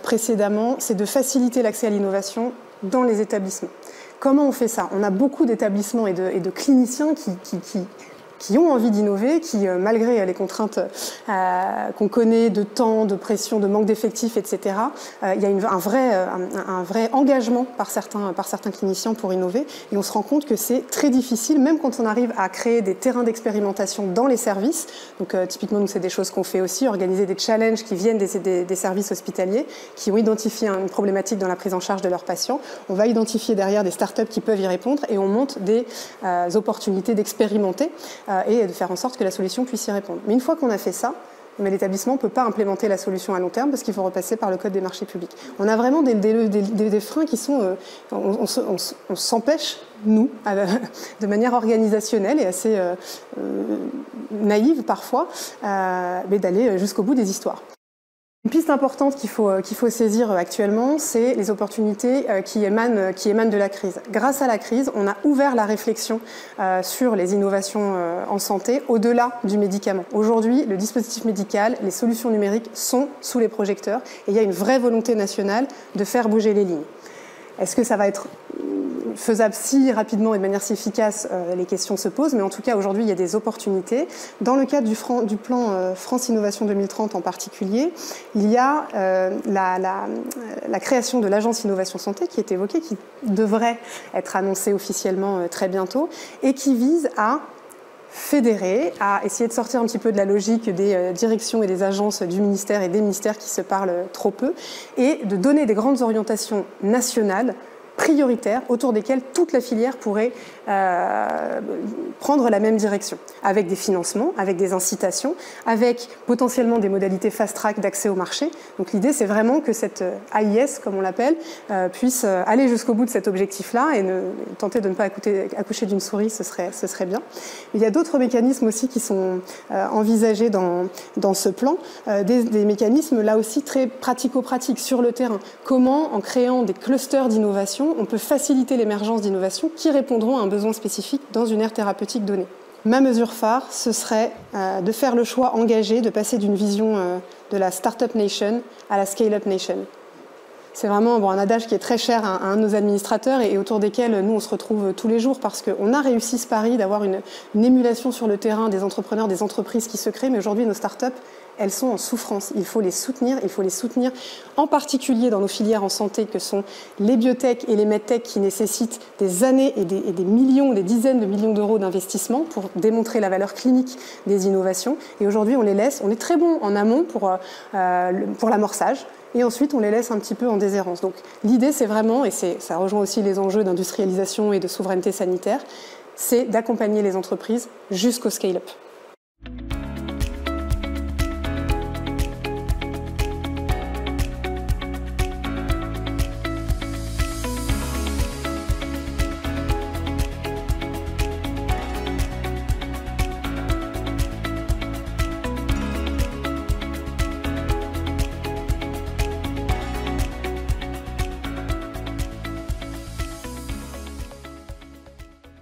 précédemment, c'est de faciliter l'accès à l'innovation dans les établissements. Comment on fait ça? On a beaucoup d'établissements et de cliniciens qui ont envie d'innover, qui, malgré les contraintes qu'on connaît de temps, de pression, de manque d'effectifs, etc., il y a un vrai engagement par certains cliniciens pour innover. Et on se rend compte que c'est très difficile, même quand on arrive à créer des terrains d'expérimentation dans les services. Donc, typiquement, nous, c'est des choses qu'on fait aussi, organiser des challenges qui viennent des services hospitaliers, qui ont identifié une problématique dans la prise en charge de leurs patients. On va identifier derrière des startups qui peuvent y répondre et on monte des opportunités d'expérimenter et de faire en sorte que la solution puisse y répondre. Mais une fois qu'on a fait ça, mais l'établissement ne peut pas implémenter la solution à long terme parce qu'il faut repasser par le code des marchés publics. On a vraiment des freins qui sont... on s'empêche, nous, de manière organisationnelle et assez naïve parfois, mais d'aller jusqu'au bout des histoires. Une piste importante qu'il faut saisir actuellement, c'est les opportunités qui émanent de la crise. Grâce à la crise, on a ouvert la réflexion sur les innovations en santé au-delà du médicament. Aujourd'hui, le dispositif médical, les solutions numériques sont sous les projecteurs et il y a une vraie volonté nationale de faire bouger les lignes. Est-ce que ça va être faisable si rapidement et de manière si efficace? Les questions se posent, mais en tout cas aujourd'hui il y a des opportunités. Dans le cadre du plan France Innovation 2030 en particulier, il y a la création de l'Agence Innovation Santé qui est évoquée, qui devrait être annoncée officiellement très bientôt et qui vise à fédérer, à essayer de sortir un petit peu de la logique des directions et des agences du ministère et des ministères qui se parlent trop peu, et de donner des grandes orientations nationales prioritaires autour desquelles toute la filière pourrait prendre la même direction, avec des financements, avec des incitations, avec potentiellement des modalités fast-track d'accès au marché. Donc l'idée, c'est vraiment que cette AIS, comme on l'appelle, puisse aller jusqu'au bout de cet objectif-là et tenter de ne pas accoucher d'une souris, ce serait bien. Il y a d'autres mécanismes aussi qui sont envisagés dans ce plan, des mécanismes là aussi très pratico-pratiques sur le terrain. Comment, en créant des clusters d'innovation, on peut faciliter l'émergence d'innovations qui répondront à un besoin spécifique dans une aire thérapeutique donnée. Ma mesure phare, ce serait de faire le choix engagé de passer d'une vision de la Startup Nation à la Scale-up Nation. C'est vraiment un adage qui est très cher à un de nos administrateurs et autour desquels nous on se retrouve tous les jours parce qu'on a réussi ce pari d'avoir une émulation sur le terrain des entrepreneurs, des entreprises qui se créent, mais aujourd'hui nos startups, elles sont en souffrance. Il faut les soutenir en particulier dans nos filières en santé que sont les biotech et les medtech qui nécessitent des années et des millions, des dizaines de millions d'euros d'investissement pour démontrer la valeur clinique des innovations. Et aujourd'hui, on les laisse, on est très bon en amont pour l'amorçage. Et ensuite, on les laisse un petit peu en déshérence. Donc l'idée, c'est vraiment, et ça rejoint aussi les enjeux d'industrialisation et de souveraineté sanitaire, c'est d'accompagner les entreprises jusqu'au scale-up.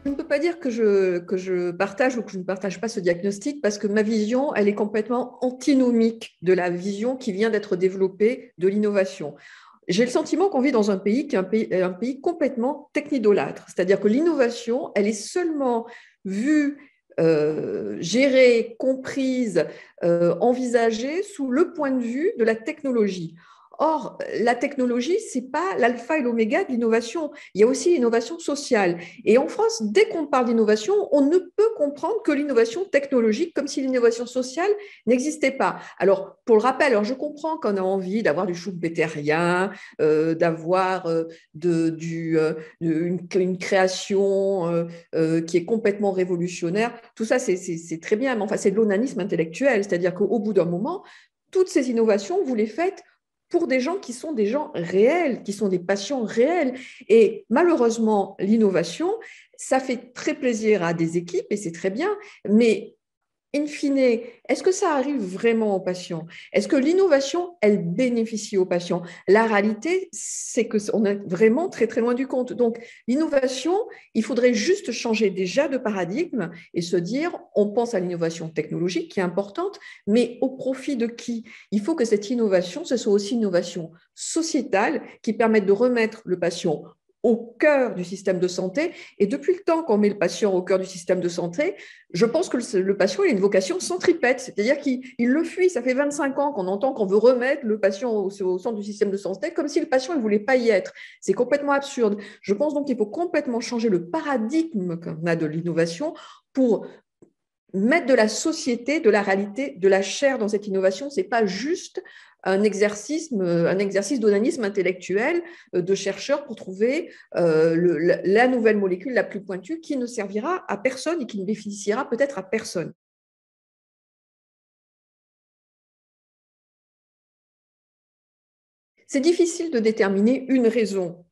Je ne peux pas dire que je partage ou que je ne partage pas ce diagnostic parce que ma vision, elle est complètement antinomique de la vision qui vient d'être développée de l'innovation. J'ai le sentiment qu'on vit dans un pays qui est un pays complètement technidolâtre, c'est-à-dire que l'innovation, elle est seulement vue, gérée, comprise, envisagée sous le point de vue de la technologie. Or, la technologie, ce n'est pas l'alpha et l'oméga de l'innovation. Il y a aussi l'innovation sociale. Et en France, dès qu'on parle d'innovation, on ne peut comprendre que l'innovation technologique, comme si l'innovation sociale n'existait pas. Alors, pour le rappel, alors je comprends qu'on a envie d'avoir du schumpeterien, d'avoir une création qui est complètement révolutionnaire. Tout ça, c'est très bien, mais enfin, c'est de l'onanisme intellectuel. C'est-à-dire qu'au bout d'un moment, toutes ces innovations, vous les faites pour des gens qui sont des gens réels, qui sont des patients réels. Et malheureusement, l'innovation, ça fait très plaisir à des équipes et c'est très bien, mais in fine, est-ce que ça arrive vraiment aux patients? Est-ce que l'innovation, elle bénéficie aux patients? La réalité, c'est qu'on est vraiment très, très loin du compte. Donc, l'innovation, il faudrait juste changer déjà de paradigme et se dire, on pense à l'innovation technologique qui est importante, mais au profit de qui? Il faut que cette innovation, ce soit aussi une innovation sociétale qui permette de remettre le patient au cœur du système de santé. Et depuis le temps qu'on met le patient au cœur du système de santé, je pense que le patient a une vocation centripète, c'est-à-dire qu'il le fuit. Ça fait 25 ans qu'on entend qu'on veut remettre le patient au centre du système de santé, comme si le patient ne voulait pas y être. C'est complètement absurde. Je pense donc qu'il faut complètement changer le paradigme qu'on a de l'innovation pour mettre de la société, de la réalité, de la chair dans cette innovation. Ce n'est pas juste un exercice d'onanisme intellectuel de chercheurs pour trouver la nouvelle molécule la plus pointue qui ne servira à personne et qui ne bénéficiera peut-être à personne. C'est difficile de déterminer une raison,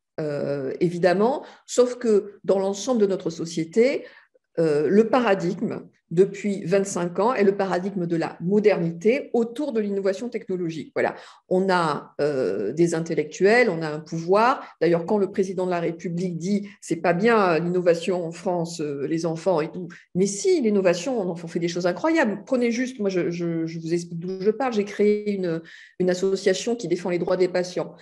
évidemment, sauf que dans l'ensemble de notre société, le paradigme, depuis 25 ans, est le paradigme de la modernité autour de l'innovation technologique. Voilà. On a des intellectuels, on a un pouvoir. D'ailleurs, quand le président de la République dit « c'est pas bien l'innovation en France, les enfants et tout », mais si, l'innovation, on en fait des choses incroyables. Prenez juste, moi je vous explique d'où je parle, j'ai créé une association qui défend les droits des patients.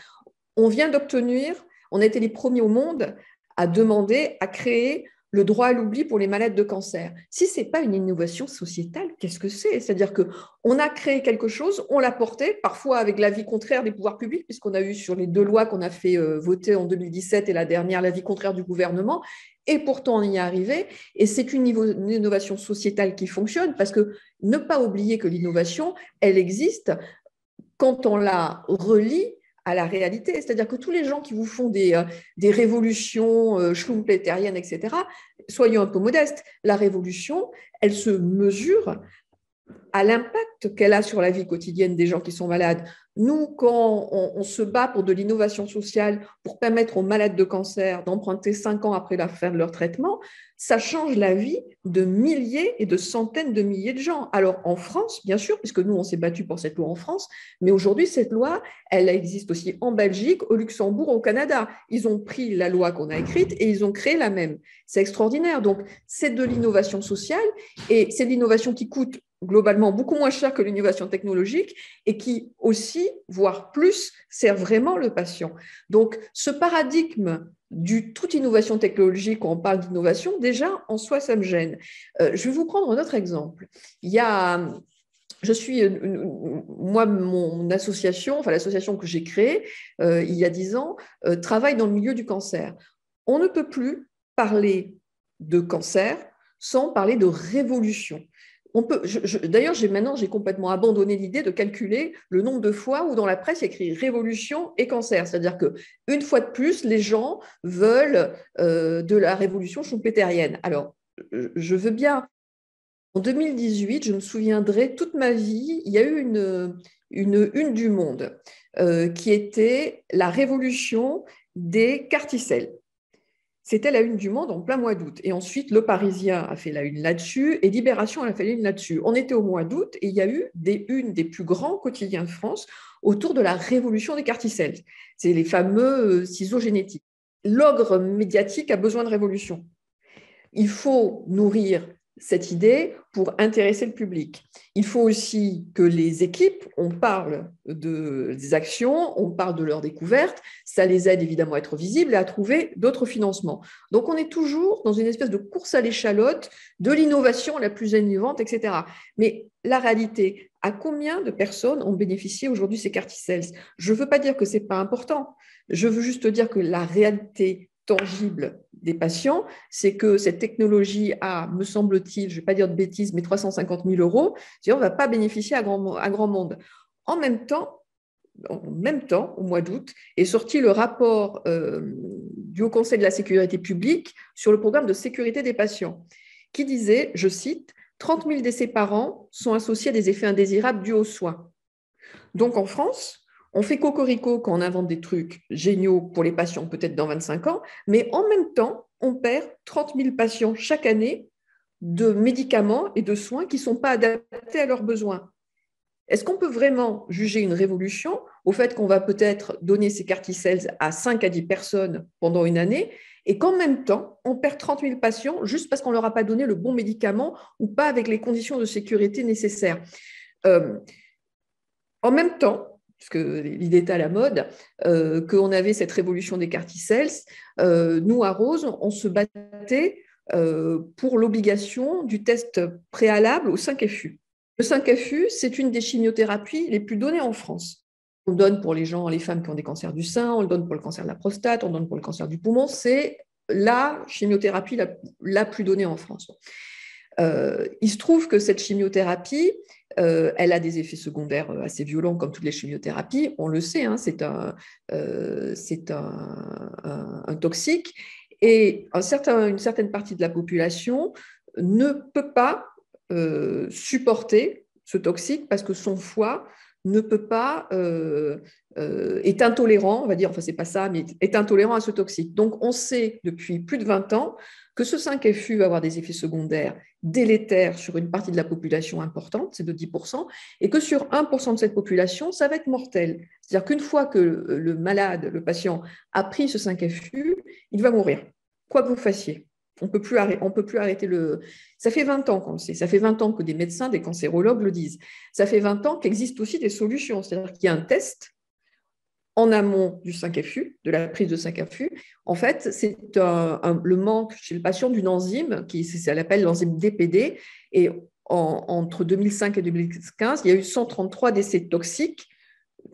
On vient d'obtenir, on a été les premiers au monde à demander, à créer le droit à l'oubli pour les malades de cancer. Si ce n'est pas une innovation sociétale, qu'est-ce que c'est? C'est-à-dire qu'on a créé quelque chose, on l'a porté, parfois avec l'avis contraire des pouvoirs publics, puisqu'on a eu sur les 2 lois qu'on a fait voter en 2017 et la dernière, l'avis contraire du gouvernement, et pourtant on y est arrivé. Et c'est une innovation sociétale qui fonctionne, parce que ne pas oublier que l'innovation, elle existe quand on la relie à la réalité. C'est-à-dire que tous les gens qui vous font des révolutions schumpeteriennes, etc., soyons un peu modestes. La révolution, elle se mesure à l'impact qu'elle a sur la vie quotidienne des gens qui sont malades. Nous, quand on se bat pour de l'innovation sociale, pour permettre aux malades de cancer d'emprunter 5 ans après la fin de leur traitement, ça change la vie de milliers et de centaines de milliers de gens. Alors en France, bien sûr, puisque nous, on s'est battu pour cette loi en France, mais aujourd'hui, cette loi, elle existe aussi en Belgique, au Luxembourg, au Canada. Ils ont pris la loi qu'on a écrite et ils ont créé la même. C'est extraordinaire. Donc, c'est de l'innovation sociale et c'est de l'innovation qui coûte globalement beaucoup moins cher que l'innovation technologique et qui aussi, voire plus, sert vraiment le patient. Donc, ce paradigme du toute innovation technologique, quand on parle d'innovation, déjà, en soi, ça me gêne. Je vais vous prendre un autre exemple. Il y a moi, mon association, enfin l'association que j'ai créée il y a 10 ans, travaille dans le milieu du cancer. On ne peut plus parler de cancer sans parler de révolution. D'ailleurs, maintenant, j'ai complètement abandonné l'idée de calculer le nombre de fois où dans la presse il y a écrit révolution et cancer. C'est-à-dire qu'une fois de plus, les gens veulent de la révolution schumpeterienne. Alors, je veux bien. En 2018, je me souviendrai toute ma vie, il y a eu une du Monde qui était la révolution des carticelles. C'était la une du Monde en plein mois d'août. Et ensuite, Le Parisien a fait la une là-dessus et Libération a fait la une là-dessus. On était au mois d'août et il y a eu une des plus grands quotidiens de France autour de la révolution des carticelles. C'est les fameux ciseaux génétiques. L'ogre médiatique a besoin de révolution. Il faut nourrir cette idée pour intéresser le public. Il faut aussi que les équipes, on parle des actions, on parle de leurs découvertes, ça les aide évidemment à être visibles et à trouver d'autres financements. Donc on est toujours dans une espèce de course à l'échalote de l'innovation la plus innovante, etc. Mais la réalité, à combien de personnes ont bénéficié aujourd'hui ces carticelles? Je ne veux pas dire que ce n'est pas important, je veux juste dire que la réalité tangible des patients, c'est que cette technologie a, me semble-t-il, je ne vais pas dire de bêtises, mais 350 000 €, c'est-à-dire on ne va pas bénéficier à grand monde. En même temps, au mois d'août, est sorti le rapport du Haut Conseil de la sécurité publique sur le programme de sécurité des patients, qui disait, je cite, 30 000 décès par an sont associés à des effets indésirables dus aux soins. Donc en France, on fait cocorico quand on invente des trucs géniaux pour les patients, peut-être dans 25 ans, mais en même temps, on perd 30 000 patients chaque année de médicaments et de soins qui ne sont pas adaptés à leurs besoins. Est-ce qu'on peut vraiment juger une révolution au fait qu'on va peut-être donner ces carticelles à 5 à 10 personnes pendant une année et qu'en même temps, on perd 30 000 patients juste parce qu'on ne leur a pas donné le bon médicament ou pas avec les conditions de sécurité nécessaires. En même temps, puisque l'idée est à la mode, qu'on avait cette révolution des carticelles, nous, à Rose, on se battait pour l'obligation du test préalable au 5FU. Le 5FU, c'est une des chimiothérapies les plus données en France. On le donne pour les femmes qui ont des cancers du sein, on le donne pour le cancer de la prostate, on le donne pour le cancer du poumon. C'est la chimiothérapie la plus donnée en France. Il se trouve que cette chimiothérapie, elle a des effets secondaires assez violents comme toutes les chimiothérapies, on le sait, hein, c'est un toxique et une certaine partie de la population ne peut pas supporter ce toxique parce que son foie ne peut pas, est intolérant, on va dire, enfin c'est pas ça, mais est intolérant à ce toxique. Donc on sait depuis plus de 20 ans que ce 5FU va avoir des effets secondaires délétères sur une partie de la population importante, c'est de 10%, et que sur 1% de cette population, ça va être mortel. C'est-à-dire qu'une fois que le malade, le patient, a pris ce 5FU, il va mourir, quoi que vous fassiez. On ne peut plus arrêter le... Ça fait 20 ans qu'on le sait, ça fait 20 ans que des médecins, des cancérologues le disent. Ça fait 20 ans qu'existent aussi des solutions, c'est-à-dire qu'il y a un test en amont du 5FU, de la prise de 5FU. En fait, c'est le manque chez le patient d'une enzyme, ça l'appelle l'enzyme DPD, et entre 2005 et 2015, il y a eu 133 décès toxiques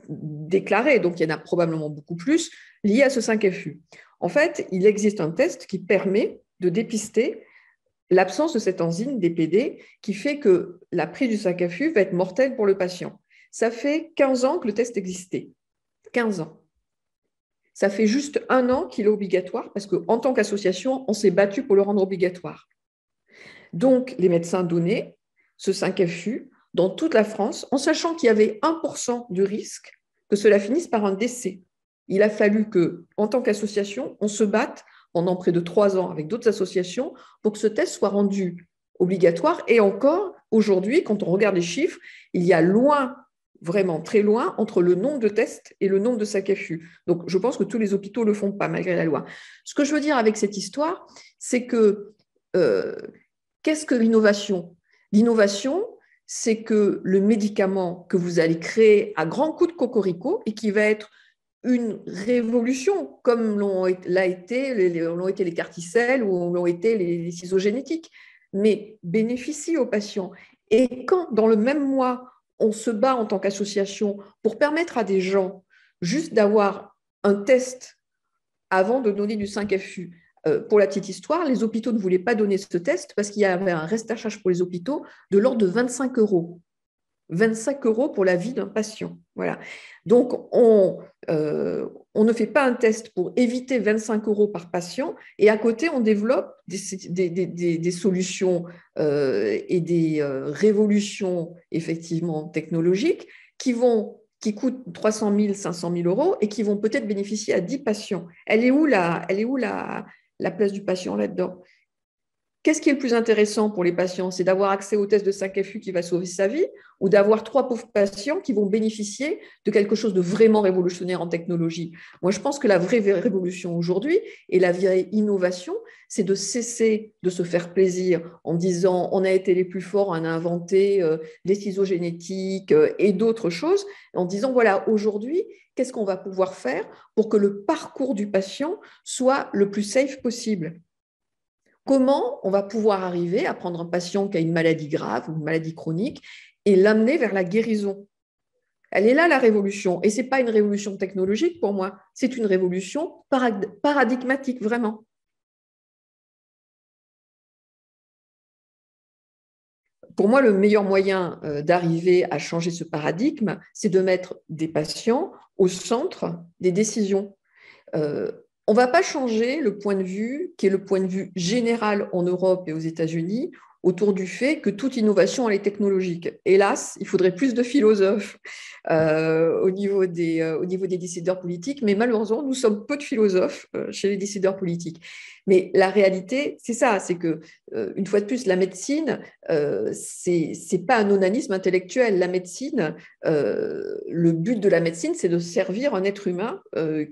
déclarés, donc il y en a probablement beaucoup plus, liés à ce 5FU. En fait, il existe un test qui permet de dépister l'absence de cette enzyme DPD qui fait que la prise du 5FU va être mortelle pour le patient. Ça fait 15 ans que le test existait. 15 ans. Ça fait juste 1 an qu'il est obligatoire parce qu'en tant qu'association, on s'est battu pour le rendre obligatoire. Donc, les médecins donnaient ce 5FU dans toute la France en sachant qu'il y avait 1% de risque que cela finisse par un décès. Il a fallu qu'en tant qu'association, on se batte pendant près de 3 ans avec d'autres associations pour que ce test soit rendu obligatoire. Et encore, aujourd'hui, quand on regarde les chiffres, il y a loin, vraiment très loin, entre le nombre de tests et le nombre de 5FU. Donc, je pense que tous les hôpitaux ne le font pas, malgré la loi. Ce que je veux dire avec cette histoire, c'est que qu'est-ce que l'innovation? L'innovation, c'est que le médicament que vous allez créer à grands coups de cocorico et qui va être une révolution, comme l'ont été les carticelles ou l'ont été les ciseaux génétiques, mais bénéficie aux patients. Et quand, dans le même mois, on se bat en tant qu'association pour permettre à des gens juste d'avoir un test avant de donner du 5FU. Pour la petite histoire, les hôpitaux ne voulaient pas donner ce test parce qu'il y avait un reste à charge pour les hôpitaux de l'ordre de 25 euros. 25 euros pour la vie d'un patient. Voilà. Donc, on ne fait pas un test pour éviter 25 euros par patient et à côté, on développe des solutions et des révolutions effectivement technologiques qui coûtent 300 000, 500 000 euros et qui vont peut-être bénéficier à 10 patients. Elle est où la place du patient là-dedans? Qu'est-ce qui est le plus intéressant pour les patients? C'est d'avoir accès au test de 5FU qui va sauver sa vie ou d'avoir 3 pauvres patients qui vont bénéficier de quelque chose de vraiment révolutionnaire en technologie? Moi, je pense que la vraie révolution aujourd'hui et la vraie innovation, c'est de cesser de se faire plaisir en disant on a été les plus forts, on a inventé des ciseaux génétiques et d'autres choses, en disant voilà, aujourd'hui, qu'est-ce qu'on va pouvoir faire pour que le parcours du patient soit le plus safe possible? Comment on va pouvoir arriver à prendre un patient qui a une maladie grave ou une maladie chronique et l'amener vers la guérison? Elle est là, la révolution. Et ce n'est pas une révolution technologique pour moi, c'est une révolution paradigmatique, vraiment. Pour moi, le meilleur moyen d'arriver à changer ce paradigme, c'est de mettre des patients au centre des décisions. On ne va pas changer le point de vue qui est le point de vue général en Europe et aux États-Unis autour du fait que toute innovation, elle est technologique. Hélas, il faudrait plus de philosophes au niveau des décideurs politiques, mais malheureusement, nous sommes peu de philosophes chez les décideurs politiques. Mais la réalité, c'est ça, c'est que, une fois de plus, la médecine, c'est pas un onanisme intellectuel. La médecine, le but de la médecine, c'est de servir un être humain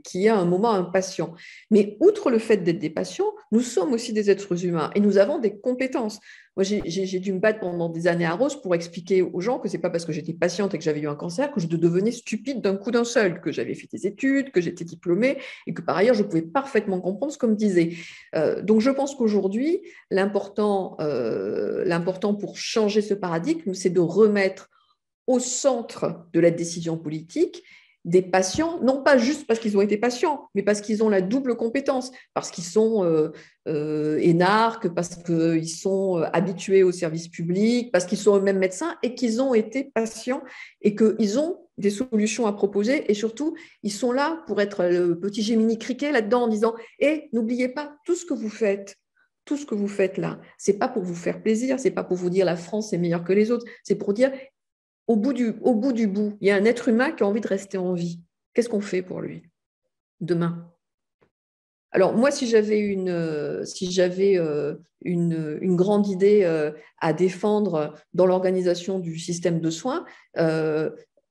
qui est à un moment un patient. Mais outre le fait d'être des patients, nous sommes aussi des êtres humains et nous avons des compétences. Moi, j'ai dû me battre pendant des années à Rose pour expliquer aux gens que ce n'est pas parce que j'étais patiente et que j'avais eu un cancer que je devenais stupide d'un coup d'un seul, que j'avais fait des études, que j'étais diplômée et que par ailleurs, je pouvais parfaitement comprendre ce qu'on me disait. Donc, je pense qu'aujourd'hui, l'important pour changer ce paradigme, c'est de remettre au centre de la décision politique des patients, non pas juste parce qu'ils ont été patients, mais parce qu'ils ont la double compétence, parce qu'ils sont énarques, parce qu'ils sont habitués au service public, parce qu'ils sont eux-mêmes médecins et qu'ils ont été patients et qu'ils ont des solutions à proposer et surtout, ils sont là pour être le petit Gémini Criquet là-dedans en disant « Eh, n'oubliez pas, tout ce que vous faites là, c'est pas pour vous faire plaisir, c'est pas pour vous dire la France est meilleure que les autres, c'est pour dire au bout du bout, il y a un être humain qui a envie de rester en vie. Qu'est-ce qu'on fait pour lui demain? Alors moi, si j'avais une grande idée à défendre dans l'organisation du système de soins,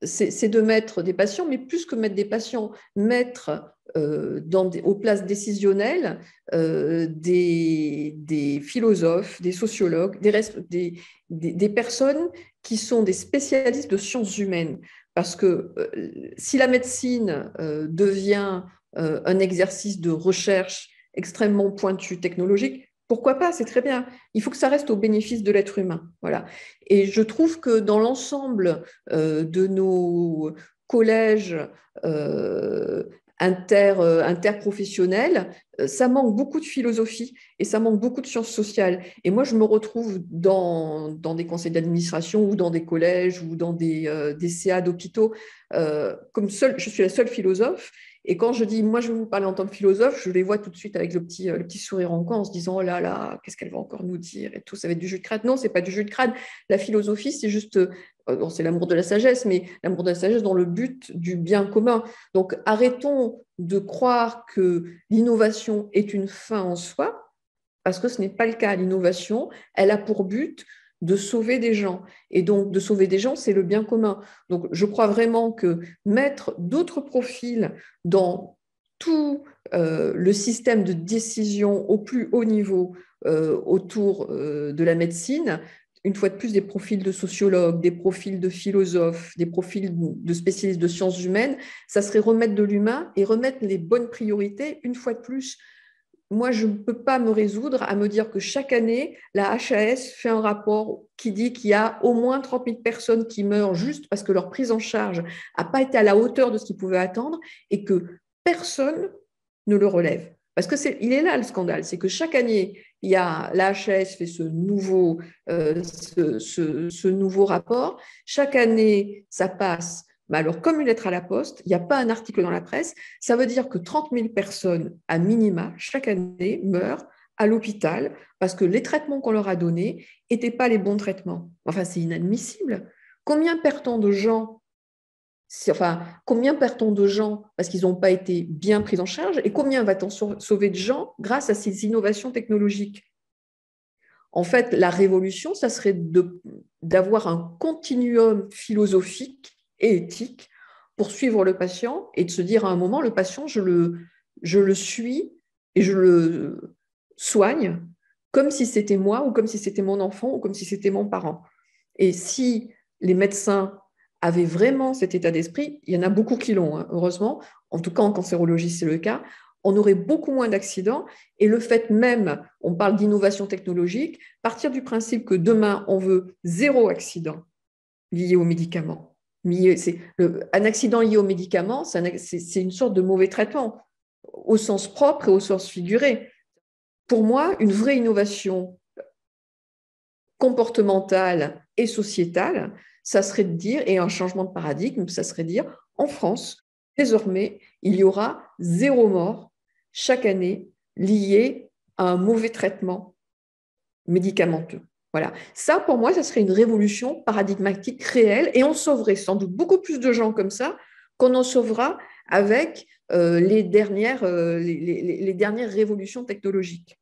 c'est de mettre des patients, mais plus que mettre des patients, mettre aux places décisionnelles des philosophes, des sociologues, des personnes qui sont des spécialistes de sciences humaines. Parce que si la médecine devient un exercice de recherche extrêmement pointu, technologique, pourquoi pas, c'est très bien. Il faut que ça reste au bénéfice de l'être humain. Voilà. Et je trouve que dans l'ensemble de nos collèges interprofessionnels, ça manque beaucoup de philosophie et ça manque beaucoup de sciences sociales. Et moi, je me retrouve dans des conseils d'administration ou dans des collèges ou dans des CA d'hôpitaux. Je suis la seule philosophe. Et quand je dis, moi, je vais vous parler en tant que philosophe, je les vois tout de suite avec le petit sourire en coin en se disant, oh là là, qu'est-ce qu'elle va encore nous dire et tout, ça va être du jus de crâne. Non, c'est pas du jus de crâne. La philosophie, c'est juste, c'est l'amour de la sagesse, mais l'amour de la sagesse dans le but du bien commun. Donc, arrêtons de croire que l'innovation est une fin en soi, parce que ce n'est pas le cas. L'innovation, elle a pour but de sauver des gens. Et donc, de sauver des gens, c'est le bien commun. Donc, je crois vraiment que mettre d'autres profils dans tout le système de décision au plus haut niveau autour de la médecine, une fois de plus, des profils de sociologues, des profils de philosophes, des profils de spécialistes de sciences humaines, ça serait remettre de l'humain et remettre les bonnes priorités, une fois de plus, moi, je ne peux pas me résoudre à me dire que chaque année, la HAS fait un rapport qui dit qu'il y a au moins 30 000 personnes qui meurent juste parce que leur prise en charge n'a pas été à la hauteur de ce qu'ils pouvaient attendre et que personne ne le relève. Parce que il est là le scandale, c'est que chaque année, la HAS fait ce nouveau rapport. Chaque année, ça passe. Mais alors, comme une lettre à la poste, il n'y a pas un article dans la presse. Ça veut dire que 30 000 personnes, à minima, chaque année, meurent à l'hôpital parce que les traitements qu'on leur a donnés n'étaient pas les bons traitements. Enfin, c'est inadmissible. Combien perd-on de gens parce qu'ils n'ont pas été bien pris en charge et combien va-t-on sauver de gens grâce à ces innovations technologiques? En fait, la révolution, ça serait d'avoir un continuum philosophique et éthique pour suivre le patient et de se dire à un moment, le patient, je le suis et je le soigne comme si c'était moi ou comme si c'était mon enfant ou comme si c'était mon parent. Et si les médecins avaient vraiment cet état d'esprit, il y en a beaucoup qui l'ont, hein, heureusement, en tout cas en cancérologie c'est le cas, on aurait beaucoup moins d'accidents et le fait même, on parle d'innovation technologique, partir du principe que demain on veut 0 accident lié aux médicaments. Un accident lié aux médicaments, c'est une sorte de mauvais traitement, au sens propre et au sens figuré. Pour moi, une vraie innovation comportementale et sociétale, ça serait de dire, et un changement de paradigme, ça serait de dire, en France, désormais, il y aura 0 mort chaque année lié à un mauvais traitement médicamenteux. Voilà. Ça, pour moi, ça serait une révolution paradigmatique réelle et on sauverait sans doute beaucoup plus de gens comme ça qu'on en sauvera avec les dernières révolutions technologiques.